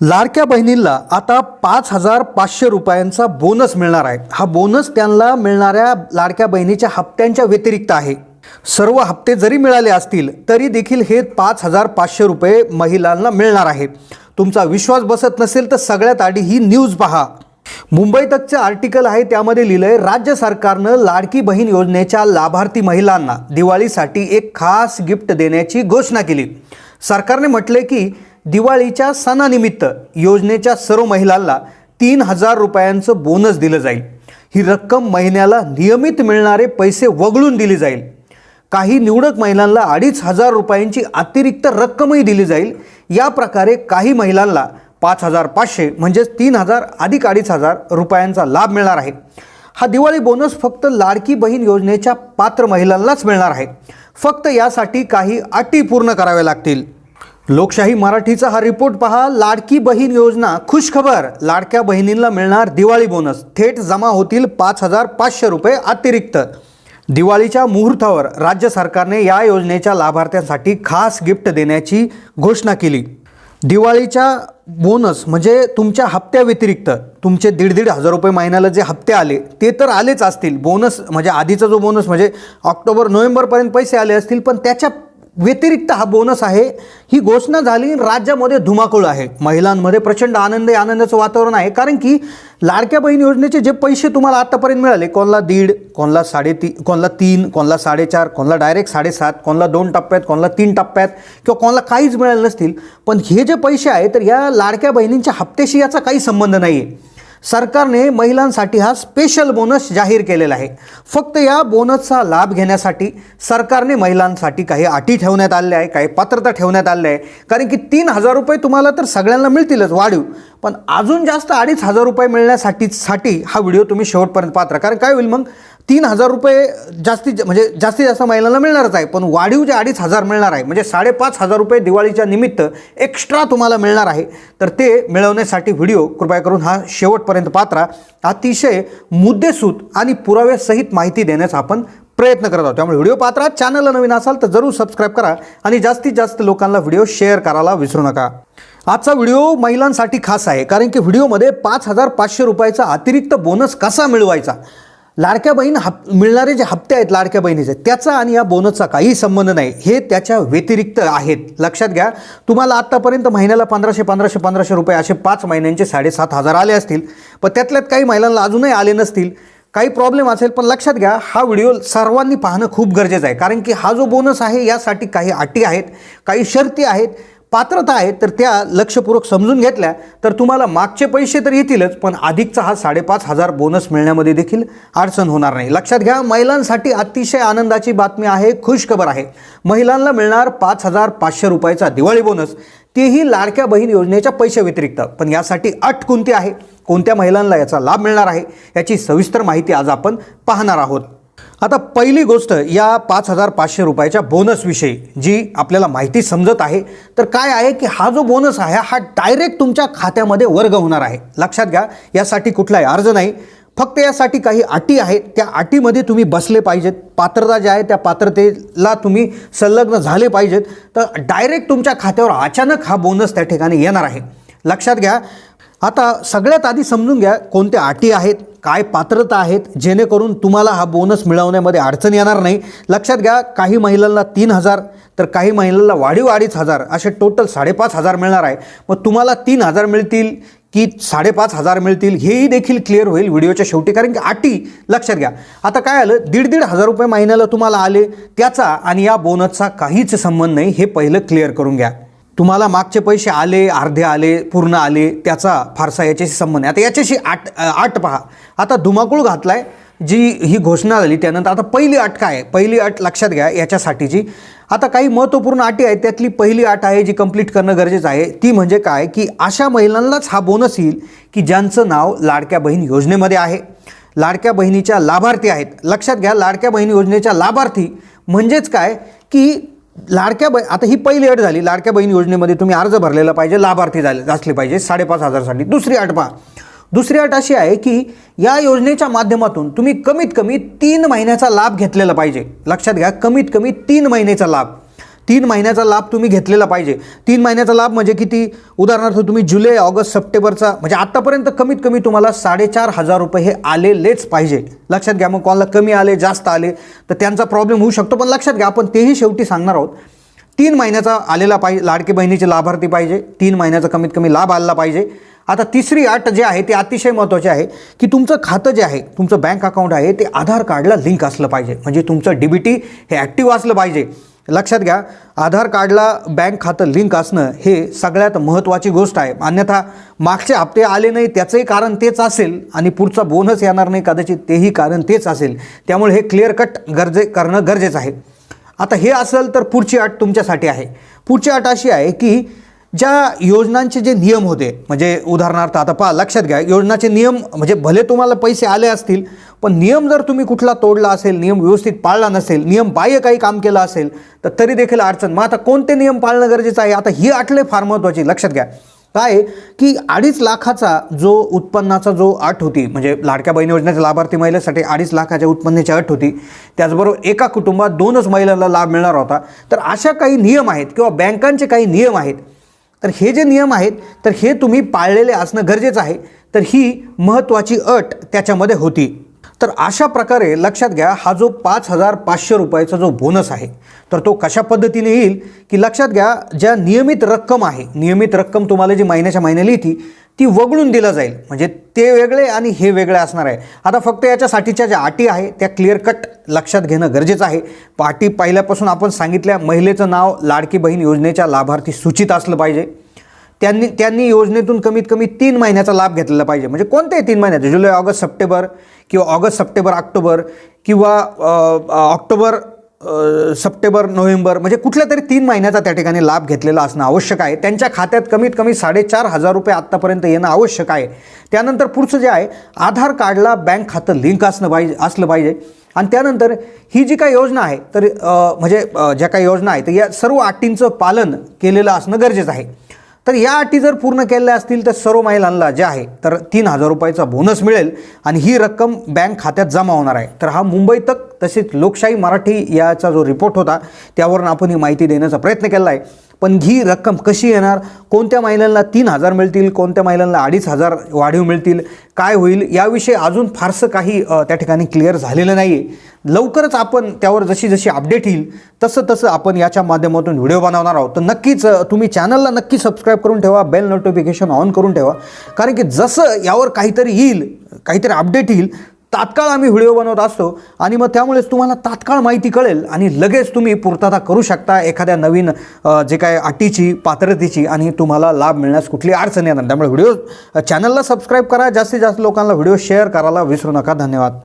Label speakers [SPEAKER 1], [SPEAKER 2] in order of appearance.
[SPEAKER 1] लाडक्या बहिणींना आता 5,500 रुपयांचा बोनस मिळणार आहे। हा बोनस त्यांना मिळणाऱ्या लाडक्या बहिणीच्या हप्त्यांच्या व्यतिरिक्त आहे। सर्व हप्ते जरी मिळाले असतील तरी देखील हे 5,500 रुपये महिलांना मिळणार आहे। तुमचा विश्वास बसत नसेल तर सगळ्यात आधी ही न्यूज पहा। मुंबई तकचे आर्टिकल आहे, त्यामध्ये लिहिलंय राज्य सरकारनं लाडकी बहीण योजनेच्या लाभार्थी महिलांना दिवाळीसाठी एक खास गिफ्ट देण्याची घोषणा केली। सरकारने म्हटले की दिवाळीच्या सणानिमित्त योजनेच्या सर्व महिलांना 3,000 रुपयांचं बोनस दिलं जाईल। ही रक्कम महिन्याला नियमित मिळणारे पैसे वगळून दिली जाईल। काही निवडक महिलांना 2,500 रुपयांची अतिरिक्त रक्कमही दिली जाईल। या प्रकारे काही महिलांना 5,500 म्हणजे 3,000 अधिक 2,500 रुपयांचा लाभ मिळणार आहे। हा दिवाळी बोनस फक्त लाडकी बहीण योजनेच्या पात्र महिलांनाच मिळणार आहे। फक्त यासाठी काही अटी पूर्ण कराव्या लागतील। लोकशाही मराठीचा हा रिपोर्ट पहा। लाडकी बहीण योजना खुशखबर, लाडक्या बहिणींना मिळणार दिवाळी बोनस, थेट जमा होतील 5,500 रुपये अतिरिक्त। दिवाळीच्या मुहूर्तावर राज्य सरकारने या योजनेच्या लाभार्थ्यांसाठी खास गिफ्ट देण्याची घोषणा केली। दिवाळीच्या बोनस म्हणजे तुमच्या हप्त्या व्यतिरिक्त तुमचे 1,500 रुपये महिन्याला जे हप्ते आले ते तर आलेच असतील। बोनस म्हणजे आधीचा जो बोनस म्हणजे ऑक्टोबर नोव्हेंबरपर्यंत पैसे आले असतील, पण त्याच्या व्यतिरिक्त हा बोनस आहे। ही घोषणा झाली, राज्यामध्ये धुमाकूळ आहे, महिलांमध्ये प्रचंड आनंदाचं वातावरण आहे। कारण की लाडक्या बहीण योजनेचे जे पैसे तुम्हाला आतापर्यंत मिळाले, कोणाला 1.5, कोणाला 3.5, कोणाला 3, कोणाला 4.5, कोणाला डायरेक्ट 7.5, कोणाला 2 टप्प्यात, कोणाला 3 टप्प्यात किंवा कोणाला काहीच मिळाले नसतील, पण हे जे पैसे आहेत तर या लाडक्या बहिणींच्या हप्त्याशी याचा काही संबंध नाही आहे। सरकारने महिलांसाठी हा स्पेशल बोनस जाहीर केलेला आहे। फक्त या बोनसचा लाभ घेण्यासाठी सरकारने महिलांसाठी काही अटी ठेवण्यात आल्या आहे, काही पात्रता ठेवण्यात आल्या आहे। कारण की 3,000 रुपये तुम्हाला तर सगळ्यांना मिळतीलच वाढीव, पण अजून जास्त 2,500 रुपये मिळण्यासाठी हा व्हिडिओ तुम्ही शेवटपर्यंत पात्र। कारण काय होईल मग, 3,000 रुपये जास्तीत जास्त महिलांना मिळणारच आहे, पण वाढीव जे 2,500 मिळणार आहे म्हणजे 5,500 रुपये दिवाळीच्या निमित्त एक्स्ट्रा तुम्हाला मिळणार आहे। तर ते मिळवण्यासाठी व्हिडिओ कृपया करून हा शेवटपर्यंत पात्रा। अतिशय मुद्देसूद आणि पुराव्यासहित माहिती देण्याचा आपण प्रयत्न करत आहोत, त्यामुळे व्हिडिओ पात्रा। चॅनलला नवीन असाल तर जरूर सबस्क्राईब करा आणि जास्तीत जास्त लोकांना व्हिडिओ शेअर करायला विसरू नका। आजचा व्हिडिओ महिलांसाठी खास आहे, कारण की व्हिडिओमध्ये 5,500 रुपयाचा अतिरिक्त बोनस कसा मिळवायचा, लाडक्या बहीण मिळणारे जे हप्ते आहेत लाडक्या बहिणीचे त्याचा आणि या बोनसचा काही संबंध नाही, हे त्याच्या व्यतिरिक्त आहेत। लक्षात घ्या, तुम्हाला आत्तापर्यंत महिन्याला 1,500 रुपये असे 5 महिन्यांचे 7,500 आले असतील, पण त्यातल्यात काही महिलांना अजूनही आले नसतील, काही प्रॉब्लेम असेल। पण लक्षात घ्या, हा व्हिडिओ सर्वांनी पाहणं खूप गरजेचं आहे, कारण की हा जो बोनस आहे यासाठी काही अटी आहेत, काही शर्ती आहेत, पात्रता आहे। तर त्या लक्षपूर्वक समजून घेतल्या तर तुम्हाला मागचे पैसे तर येतीलच, पण अधिकचा हा 5,500 बोनस मिळण्यामध्ये देखील अडचण होणार नाही। लक्षात घ्या, महिलांसाठी अतिशय आनंदाची बातमी आहे, खुशखबर आहे। महिलांना मिळणार 5,500 रुपयाचा दिवाळी बोनस, तेही लाडक्या बहीण योजनेच्या पैशा व्यतिरिक्त। पण यासाठी अट कोणती आहे, कोणत्या महिलांना याचा लाभ मिळणार आहे, याची सविस्तर माहिती आज आपण पाहणार आहोत। आता पहिली गोष्ट या 5,500 रुपयाच्या बोनसविषयी जी आपल्याला माहिती समजत आहे, तर काय आहे की हा जो बोनस आहे हा डायरेक्ट तुमच्या खात्यामध्ये वर्ग होणार आहे। लक्षात घ्या, यासाठी कुठलाही अर्ज नाही, फक्त यासाठी काही अटी आहेत, त्या अटीमध्ये तुम्ही बसले पाहिजेत, पात्रता जी आहे त्या पात्रतेला तुम्ही संलग्न झाले पाहिजेत, तर डायरेक्ट तुमच्या खात्यावर अचानक हा बोनस त्या ठिकाणी येणार आहे। लक्षात घ्या, आता सगळ्यात आधी समजून घ्या कोणत्या अटी आहेत, काय पात्रता आहेत, जेणेकरून तुम्हाला हा बोनस मिळवण्यामध्ये अडचण येणार नाही। लक्षात घ्या, काही महिलांना 3,000 तर काही महिलांना वाढीव 2,500 असे टोटल 5,500 मिळणार आहे। मग तुम्हाला 3,000 मिळतील की 5,500 मिळतील हेही देखील क्लिअर होईल व्हिडिओच्या शेवटी, कारण की अटी लक्षात घ्या। आता काय आलं, 1,500 रुपये महिन्याला तुम्हाला आले, त्याचा आणि या बोनसचा काहीच संबंध नाही, हे पहिलं क्लिअर करून घ्या। तुम्हाला मागचे पैसे आले, अर्धे आले, पूर्ण आले, त्याचा फारसा याच्याशी संबंध आहे। आता याच्याशी अट पहा, आता धुमाकूळ घातलाय जी ही घोषणा झाली त्यानंतर। आता पहिली अट काय आहे, पहिली अट लक्षात घ्या याच्यासाठीची। आता काही महत्त्वपूर्ण अटी आहेत, त्यातली पहिली अट आहे जी कंप्लीट करणं गरजेचं आहे, ती म्हणजे काय की अशा महिलांनाच हा बोनस येईल की ज्यांचं नाव लाडक्या बहीण योजनेमध्ये आहे, लाडक्या बहिणीच्या लाभार्थी आहेत। लक्षात घ्या, लाडक्या बहीण योजनेच्या लाभार्थी म्हणजेच काय की आता ही पहिली अट झाली, लाडक्या बहीण योजनेमध्ये तुम्ही अर्ज भरलेला पाहिजे, लाभार्थी असले पाहिजे 5,500 साठी। दुसरी अट पहा, दुसरी अट अशी आहे की या योजनेच्या माध्यमातून तुम्ही कमीत कमी 3 महिन्याचा लाभ घेतलेला पाहिजे। लक्षात घ्या, कमीत कमी 3 महिन्याचा लाभ। 3 महिन्याचा लाभ तुम्ही घेतलेला पाहिजे. 3 महिन्याचा लाभ म्हणजे किती? उदाहरणार्थ तुम्ही जुलै, ऑगस्ट, सप्टेंबरचा म्हणजे आतापर्यंत कमीत कमी तुम्हाला 4,500 रुपये हे आलेलेच पाहिजे. लक्षात घ्या. मग कोणाला कमी आले, जास्त आले तर त्यांचा प्रॉब्लेम होऊ शकतो, पण लक्षात घ्या आपण तेही शेवटी सांगणार आहोत. 3 महिन्याचा आलेला पाहिजे, लाडकी बहिणीचे लाभार्थी पाहिजे, 3 महिन्याचा कमीत कमी लाभ आला पाहिजे. आता तिसरी अट जे आहे ती अतिशय महत्त्वाची आहे की तुमचं खातं जे आहे, तुमचं बँक अकाउंट आहे ते आधार कार्डला लिंक असलं पाहिजे. म्हणजे तुमचं DBT हे ॲक्टिव्ह असलं पाहिजे. लक्षात घ्या, आधार कार्डला बँक खातं लिंक असणं हे सगळ्यात महत्त्वाची गोष्ट आहे. अन्यथा मागचे हप्ते आले नाही त्याचंही कारण तेच असेल आणि पुढचा बोनस येणार नाही कदाचित तेही कारण तेच असेल. त्यामुळे हे क्लिअर कट करणं गरजेचं आहे. आता हे असेल तर पुढची अट तुमच्यासाठी आहे. पुढची अट अशी आहे की ज्या योजनांचे जे नियम होते, म्हणजे उदाहरणार्थ आता पहा, लक्षात घ्या, योजनाचे नियम म्हणजे भले तुम्हाला पैसे आले असतील पण नियम जर तुम्ही कुठला तोडला असेल, नियम व्यवस्थित पाळला नसेल, नियम बाह्य काही काम केलं असेल तर तरी देखील अडचण. मग आता कोणते नियम पाळणं गरजेचं आहे? आता ही अटले फार महत्त्वाची. लक्षात घ्या काय की 2.5 लाखाचा जो उत्पन्नाचा जो अट होती, म्हणजे लाडक्या बहीण योजनेच्या लाभार्थी महिलेसाठी 2.5 लाखाच्या उत्पन्नाची अट होती. त्याचबरोबर एका कुटुंबात 2च महिलांना लाभ मिळणार होता. तर अशा काही नियम आहेत किंवा बँकांचे काही नियम आहेत. तर हे जे नियम आहेत तर हे तुम्ही पाळलेले असणं गरजेचं आहे. तर ही महत्त्वाची अट त्याच्यामध्ये होती. तर अशा प्रकारे लक्षात घ्या, हा जो 5,500 रुपयाचा जो बोनस आहे तर तो कशा पद्धतीने येईल की लक्षात घ्या, ज्या नियमित रक्कम आहे, नियमित रक्कम तुम्हाला जी महिन्याच्या महिन्याला येते ती वगळून दिलं जाईल. म्हणजे ते वेगळे आणि हे वेगळे असणार आहे. आता फक्त याच्यासाठीच्या ज्या अटी आहे त्या क्लिअर कट लक्षात घेणं गरजेचं आहे. अटी पहिल्यापासून आपण सांगितल्या, महिलेचं नाव लाडकी बहीण योजनेच्या लाभार्थी सूचित असलं पाहिजे. त्यांनी योजनेतून कमीत कमी 3 महिन्याचा लाभ घेतलेला पाहिजे. म्हणजे कोणत्याही 3 महिन्याचे, जुलै, ऑगस्ट, सप्टेंबर किंवा ऑगस्ट, सप्टेंबर, ऑक्टोबर किंवा ऑक्टोबर, सप्टेंबर, नोव्हेंबर, म्हणजे कुठल्या तरी 3 महिन्याचा त्या ठिकाणी लाभ घेतलेला असणं आवश्यक आहे. त्यांच्या खात्यात कमीत कमी 4,500 रुपये आत्तापर्यंत येणं आवश्यक आहे. त्यानंतर पुढचं जे आहे, आधार कार्डला बँक खातं लिंक असलं पाहिजे. आणि त्यानंतर ही जी काही योजना आहे तर म्हणजे ज्या काही योजना आहेत तर या सर्व अटींचं पालन केलेलं असणं गरजेचं आहे. तर या अटी जर पूर्ण केल्या असतील तर सर्व महिलांना जे आहे तर 3,000 रुपयाचा बोनस मिळेल आणि ही रक्कम बँक खात्यात जमा होणार आहे. तर हा मुंबई तक तसेच लोकशाही मराठी याचा जो रिपोर्ट होता त्यावरून आपण ही माहिती देण्याचा प्रयत्न केला आहे. पण ही रक्कम कशी येणार, कोणत्या महिलांना 3,000 मिळतील, कोणत्या महिलांना 2,500 वाढीव मिळतील, काय होईल याविषयी अजून फारसं काही त्या ठिकाणी क्लिअर झालेलं नाही आहे. लवकरच आपण त्यावर जशी जशी अपडेट येईल तसं आपण याच्या माध्यमातून व्हिडिओ बनवणार आहोत. तर नक्कीच तुम्ही चॅनलला नक्की सबस्क्राईब करून ठेवा, बेल नोटिफिकेशन ऑन करून ठेवा. कारण की जसं यावर काहीतरी येईल, काहीतरी अपडेट येईल, तात्काळ आम्ही व्हिडिओ बनवत असतो आणि मग त्यामुळेच तुम्हाला तात्काळ माहिती कळेल आणि लगेच तुम्ही पूर्तता करू शकता एखाद्या नवीन जे काय अटीची, पात्रतेची आणि तुम्हाला लाभ मिळण्यास कुठली अडचण येणार. त्यामुळे चॅनलला सबस्क्राईब करा, जास्तीत जास्त लोकांना व्हिडिओ शेअर करायला विसरू नका. धन्यवाद.